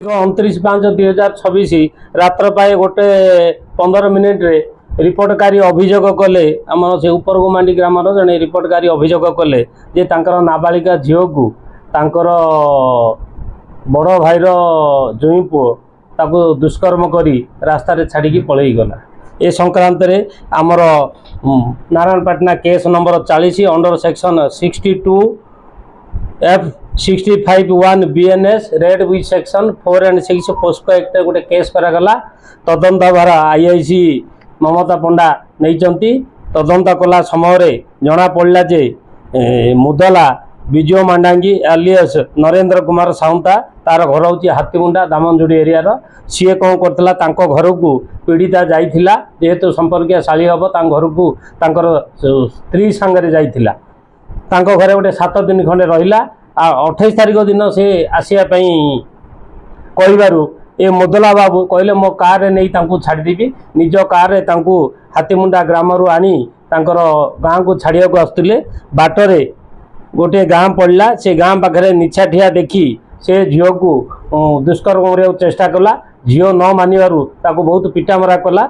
29/5/2026 रात्र पाए गोटे 15 मिनिट रे रिपोर्टकारी अभियोग कले आम से उपरगुमांडी ग्राम जड़े रिपोर्टकारी अभियोग कले जे तांकर नाबालिका झील को तांकर बड़ भाईर जुई पुओ ताको दुष्कर्म करी रास्ता रे छाड़ी पलई गला। ए संक्रांत रे आमर Narayanpatna case number 40 under section 62 F 65(1) BNS read with section 4 and 6 POCSO act गोटे केस करागला। तदंत भार IIC ममता पंडा नहीं तदंत कला समय जना पड़ा जे मुदला विजय मांडांगी एलियस नरेंद्र कुमार साउंता तार घर हूँ हाथीमुंडा दामनजुड़ी एरिया सी कौन करता घर को पीड़िता जाइथिला जेहेतु संपर्कीय शाली हम घर को स्त्री सांगे जाइथिला तांको घरे गोटे 7 दिन खंडे रहिला। 28 तारिख दिन से आसिया कहू ए मुदला बाबू कहले मो कार नहीं छाड़देवी निज कार हाथीमुंडा ग्राम आनी गाँ को छाड़िया को आसुले बाटरे गोटे गाँ पड़ा से गाँ पाखे निछाठिया देखी से झील को दुष्कर्म करने चेष्टा कला। झील न मानू बहुत पिटामरा कला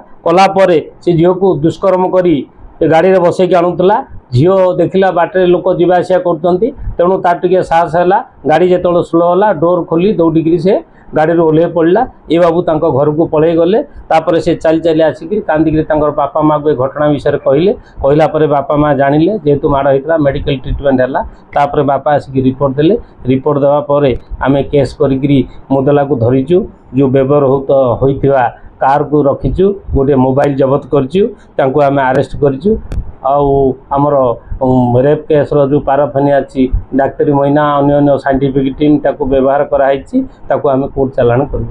से झील को दुष्कर्म करी गाड़ी में बसैक आणुला। झील देखला बाटे लोक जावासिया कर तेणु तार टे साहस है गाड़ी जो स्लो है डोर खोली दौड़ी से गाड़ी ओह्ल पड़ा। ये बाबू घर को पलि गले से चली चली आसिक कांदिक बापा माँ को घटना विषय कहले कहला बापा माँ जानिले जेहेतु माड़ होता मेडिकल ट्रिटमेंट है बापा आसिक रिपोर्ट देले। रिपोर्ट देवापर आम केस करी मुदला को धरीचु जो व्यवहार होता कार को रखीचु गोटे मोबाइल जबत करूँ आम आरेस्ट करूँ। आमर रेप केस जो पाराफानी अच्छी डाक्तरी महीना अन्य साइंटिफिक टीम ताको व्यवहार कराई आम कोर्ट चालाण करूँ।